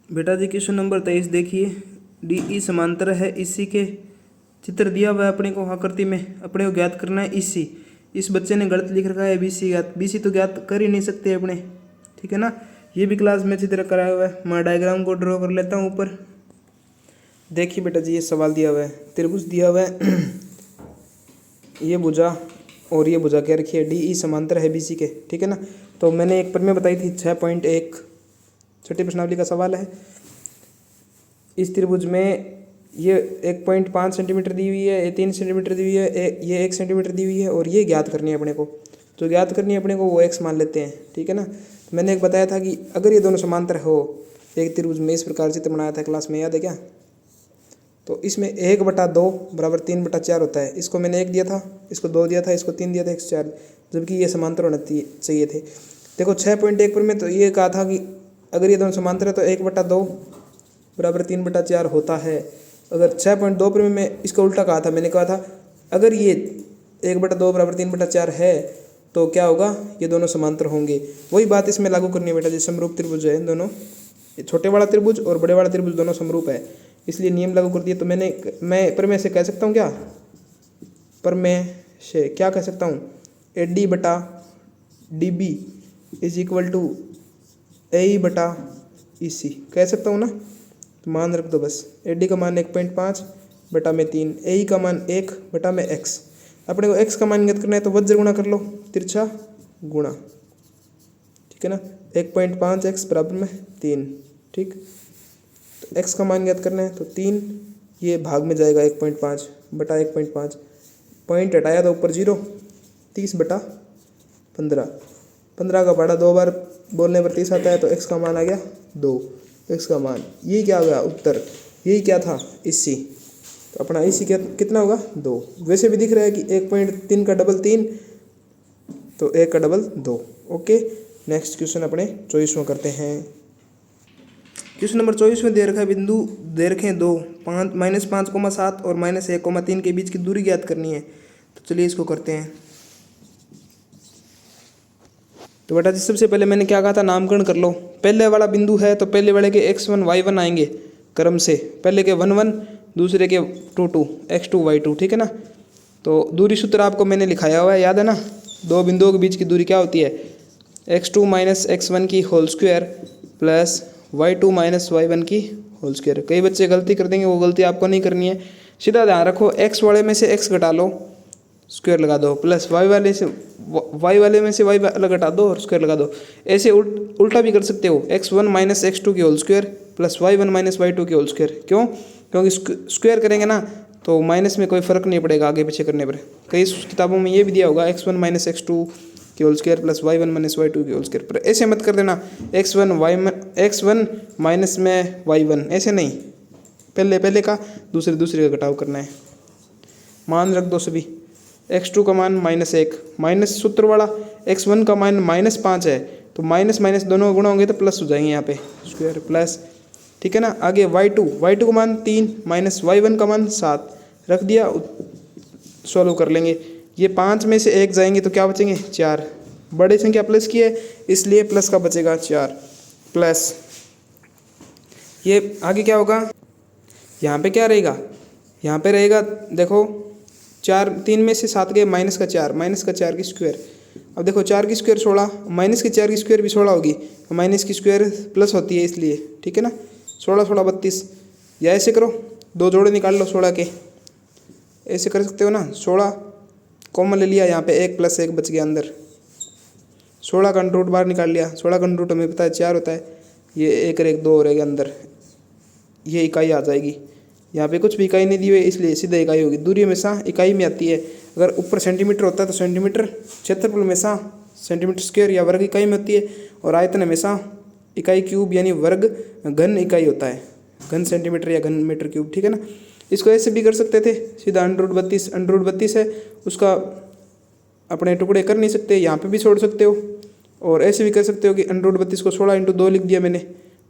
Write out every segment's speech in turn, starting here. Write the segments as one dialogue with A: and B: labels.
A: बेटा जी question number 23 देखिए। D E समांतर है इसी के चित्र दिया हुआ है अपने को आकृति में, अपने को ज्ञात करना है इसी। इस बच्चे ने गलत लिख रखा है बीसी ज्ञात, बीसी तो ज्ञात कर ही नहीं सकते अपने, ठीक है ना। ये भी क्लास में चित्र कराया हुआ है, मैं डायग्राम को ड्रॉ कर लेता हूँ ऊपर। देखिए बेटा जी ये सवाल दिया हुआ है, त्रिभुज दिया हुआ है ये भुजा और ये भुजा क्या रखी है, डी ई समांतर है बीसी के, ठीक है ना। तो मैंने एक प्रमेय बताई थी 6.1 छठी प्रश्नावली का सवाल है। इस त्रिभुज में ये 1.5 सेंटीमीटर दी हुई है, ये 3 सेंटीमीटर दी हुई है, ये 1 सेंटीमीटर दी हुई है और ये ज्ञात करनी है अपने को। जो ज्ञात करनी है अपने को वो x मान लेते हैं, ठीक है ना। तो मैंने एक बताया था कि अगर ये दोनों समांतर हो एक त्रिभुज में, इस प्रकार चित्र बनाया था क्लास में, याद है क्या। तो इसमें 1/2 बराबर 3/4 होता है। इसको मैंने 1 दिया था, इसको 2 दिया था, इसको 3 दिया था, 1/4, जबकि ये समांतर होना चाहिए थे। देखो 6.1 पर में तो ये कहा था कि अगर ये दोनों समांतर है तो 1/2 बराबर 3/4 होता है। अगर 6.2 पर मैं इसका उल्टा कहा था, मैंने कहा था अगर ये 1/2 बराबर 3/4 है तो क्या होगा, ये दोनों समांतर होंगे। वही बात इसमें लागू करनी है बेटा जी। समरूप त्रिभुज है दोनों, ये छोटे वाला त्रिभुज और बड़े वाला त्रिभुज दोनों समरूप है, इसलिए नियम लागू कर दिया। तो मैं प्रमेय से कह सकता हूँ क्या, प्रमेय से क्या कह सकता हूँ, AD/DB is equal to AE/EC कह सकता हूँ ना। तो मान रख दो बस, AD का मान 1.5/3, AE का मान 1/x। अपने को x का मान ज्ञात करना है तो वज्र गुणा कर लो, तिरछा गुणा, ठीक है ना। 1.5x बराबर में 3, ठीक। तो x का मान ज्ञात करना है तो 3, ये भाग में जाएगा 1.5/1.5, पॉइंट हटाया तो ऊपर 0, 30/15, 15 का पढ़ा 2 बार बोलने पर 30 आता है, तो x का मान आ गया 2। x का मान ये क्या होगा उत्तर, यही क्या था इसी। तो अपना इसी क्या कितना होगा 2। वैसे भी दिख रहा है कि 1.3 का डबल 3, तो 1 का डबल 2। ओके, नेक्स्ट क्वेश्चन अपने 24वां करते हैं। क्वेश्चन नंबर 24 में दे रखा है बिंदु दे रखे हैं 2, -5,7 और -1,3 के बीच की दूरी ज्ञात करनी है। तो चलिए इसको करते हैं। तो बेटा जी सबसे पहले मैंने क्या कहा था, नामकरण कर लो। पहले वाला बिंदु है तो पहले वाले के x1 y1 आएंगे क्रम से, पहले के 1 1, दूसरे के 2 2, x2 y2, ठीक है ना। तो दूरी सूत्र आपको मैंने लिखाया हुआ है, याद है ना। दो बिंदुओं के बीच की दूरी क्या होती है, x2 - x1 की whole square plus y2 - y1 की होल स्क्वायर। कई बच्चे गलती कर देंगे, वो गलती आपको नहीं करनी है। सीधा ध्यान रखो, x वाले में से x घटा लो, स्क्वायर लगा दो, प्लस y वाले में से y अलग घटा दो और स्क्वायर लगा दो। ऐसे उल्टा भी कर सकते हो, x1 - x2 की whole square plus y1 - y2 की होल स्क्वायर। क्यों, क्योंकि स्क्वायर करेंगे ना तो माइनस में कोई फर्क नहीं पड़ेगा आगे पीछे करने पर। कई किताबों में ये भी दिया होगा x1 - x2 की whole square plus y1 - y2 की होल स्क्वायर, पर ऐसे मत कर देना x1 माइनस में y1, ऐसे नहीं, पहले का दूसरे का घटाव करना है। मान रख दो सभी, x2 का मान -1, माइनस सूत्र वाला, x1 का मान -5 है, तो माइनस माइनस दोनों गुणा होंगे तो प्लस हो जाएंगे यहाँ पे, स्क्वायर प्लस, ठीक है ना। आगे y2 का मान 3 माइनस y1 का मान 7 रख दिया, सॉल्व कर लेंगे। ये 5 में से 1 जाएंगे तो क्या बचेंगे 4, बड़ी संख्या प्लस की है इसलिए प्लस का बचेगा 4, प्लस ये आगे क्या होगा, यहाँ पे क्या रहेगा, यहाँ पे रहेगा देखो 3 में से 7 गए माइनस का 4 की स्क्वायर। अब देखो 4 की स्क्वायर 16, माइनस की 4 की स्क्वायर भी 16 होगी, माइनस की स्क्वायर प्लस होती है इसलिए, ठीक है ना। 16 16 32, या ऐसे करो 2 जोड़े निकाल लो 16 के, ऐसे कर सकते हो ना। 16 कॉमन ले लिया, यहाँ पे 1 + 1 बच गया अंदर, 16 का अंडर रूट बाहर निकाल लिया, 16 का अंडर रूट हमें पता है 4 होता है, ये 1 और 1 2 रहेगा अंदर, ये इकाई आ जाएगी। यहाँ पे कुछ भी इकाई नहीं दी हुई इसलिए सीधा इकाई होगी। दूरी हमेशा इकाई में आती है, अगर ऊपर सेंटीमीटर होता है तो सेंटीमीटर, क्षेत्रफल हमेशा सेंटीमीटर स्क्वायर या वर्ग इकाई में होती है, और आयतन हमेशा इकाई क्यूब यानी वर्ग घन इकाई होता है, घन सेंटीमीटर या घन मीटर क्यूब, ठीक है ना। इसको ऐसे भी कर सकते थे सीधा, √32 है उसका अपने टुकड़े कर नहीं सकते, यहाँ पे भी छोड़ सकते हो, और ऐसे भी कर सकते हो कि √32 को 16 × 2 लिख दिया मैंने,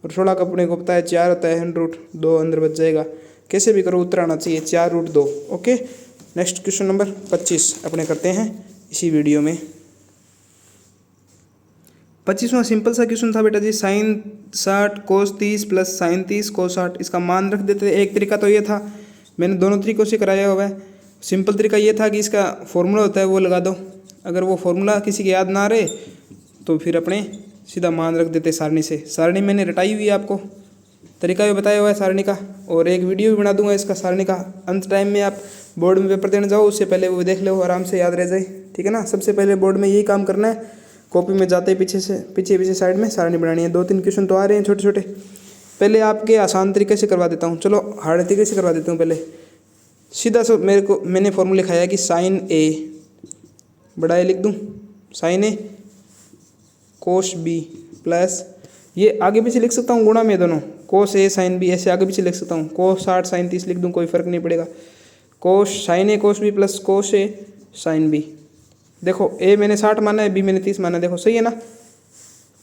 A: और 16 का अपने को पता है 4 होता है, √2 अंदर बच जाएगा। कैसे भी करो उत्तर आना चाहिए 4√2। ओके, नेक्स्ट क्वेश्चन नंबर 25 अपने करते हैं इसी वीडियो में। 25वां सिंपल सा क्वेश्चन था बेटा जी, साइन 60 कोस 30 प्लस साइन 30 कोस 60, इसका मान रख देते। एक तरीका तो ये था, मैंने दोनों तरीक़ों से कराया हुआ है। सिंपल तरीका ये था कि इसका फॉर्मूला होता है वो लगा दो, अगर वो फॉर्मूला किसी के याद ना आ रहे तो फिर अपने सीधा मान रख देते सारणी से। सारणी मैंने रटाई हुई है, आपको तरीका भी बताया हुआ है सारणी का, और एक वीडियो भी बना दूंगा इसका सारणी का। अंत टाइम में आप बोर्ड में पेपर देने जाओ उससे पहले वो देख लो, आराम से याद रह जाए, ठीक है ना। सबसे पहले बोर्ड में यही काम करना है, कॉपी में जाते ही पीछे साइड में सारणी बनानी है। 2-3 क्वेश्चन तो आ रहे हैं छोटे छोटे, पहले आपके आसान तरीके से करवा देता हूँ। चलो हार्ड तरीके से करवा देता हूँ। पहले सीधा सा मैंने फॉर्मूला लिखाया कि साइन ए, बड़ा ए लिख दूँ, साइन ए कोस बी प्लस, ये आगे पीछे लिख सकता हूँ गुणा में दोनों, कोस ए साइन बी, ऐसे आगे पीछे लिख सकता हूँ। कोस 60 साइन 30 लिख दूँ, कोई फ़र्क नहीं पड़ेगा। कोस साइन ए कोस बी प्लस कोस ए साइन बी। देखो ए मैंने 60 माना है, बी मैंने 30 माना है, देखो सही है ना,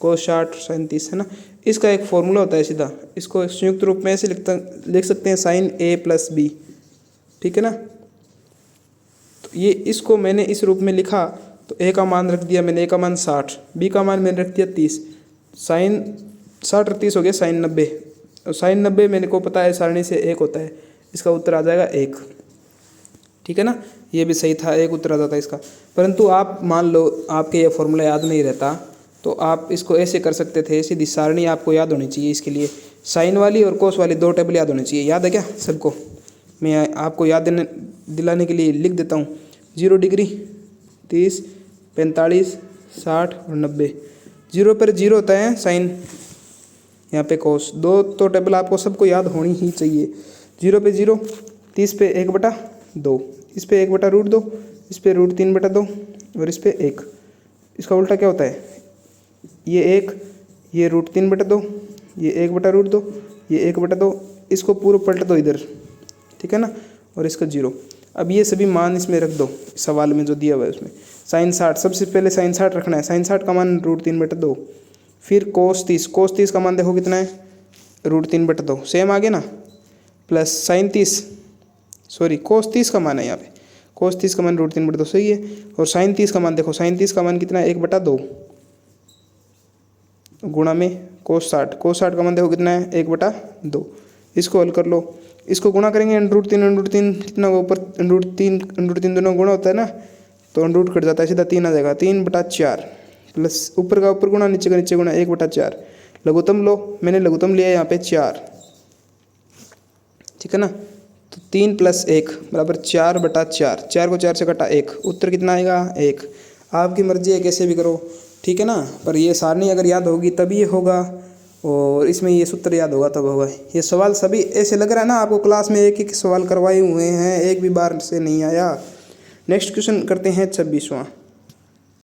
A: कोस 60 साइन 30 है ना। इसका एक फॉर्मूला होता है सीधा, इसको संयुक्त रूप में ऐसे लिख सकते हैं, साइन ए प्लस बी, ठीक है ना। तो ये इसको मैंने इस रूप में लिखा, तो ए का मान रख दिया मैंने, ए का मान 60, बी का मान मैंने रख दिया 30, साइन 60 और 30 हो गया साइन 90, और साइन 90 मैंने को पता है सारणी से 1 होता है, इसका उत्तर आ जाएगा 1, ठीक है ना। ये भी सही था, 1 उत्तर आ जाता है इसका। परंतु आप मान लो आपके ये फॉर्मूला याद नहीं रहता, तो आप इसको ऐसे कर सकते थे, सीधी सारणी आपको याद होनी चाहिए। इसके लिए साइन वाली और कोस वाली 2 टेबल याद होनी चाहिए। याद है क्या सबको? मैं आपको याद दिलाने के लिए लिख देता हूँ। 0 डिग्री, 30, 45, 60 और 90। 0 पर 0 होता है साइन, यहाँ पे कोस। 2 तो टेबल आपको सबको याद होनी ही चाहिए। 0 पे 0, 30 पे 1/2, इस पे 1/√2, इस पे √3/2 और इस पे 1। इसका उल्टा क्या होता है? ये 1, ये √3/2, ये 1/√2, ये 1/2, इसको पूरा पलट दो इधर, ठीक है ना, और इसका 0। अब ये सभी मान इसमें रख दो, सवाल में जो दिया हुआ है उसमें। साइन 60, सबसे पहले साइन 60 रखना है, साइन 60 का मान √3/2। फिर कोस 30 का मान देखो कितना है, √3/2, सेम आगे ना, प्लस साइन 30, सॉरी कोस 30 का मान है यहाँ पे, कोस 30 का मान √3/2 सही है। और साइन 30 का मान देखो, साइन 30 का मान कितना है, 1/2 गुणा में कोस 60 का मान देखो कितना है, 1/2। इसको हल कर लो, इसको गुणा करेंगे, √3 कितना ऊपर, √3 दोनों गुणा होता है ना, तो √ कट जाता है, सीधा 3 आ जाएगा, 3/4 प्लस ऊपर का ऊपर गुणा, नीचे का नीचे गुणा, 1/4। लघुत्तम लो, मैंने लघुत्तम लिया यहाँ पे 4, ठीक है ना। तो 3 + 1 बराबर 4/4, 4 को 4 से कटा 1, उत्तर कितना आएगा, 1। आपकी मर्जी है, कैसे भी करो, ठीक है ना। पर ये सारणी अगर याद होगी तभी ये होगा, और इसमें ये सूत्र याद होगा तब होगा। ये सवाल सभी ऐसे लग रहा है ना आपको क्लास में एक एक सवाल करवाए हुए हैं, एक भी बार से नहीं आया। नेक्स्ट क्वेश्चन करते हैं 26वां।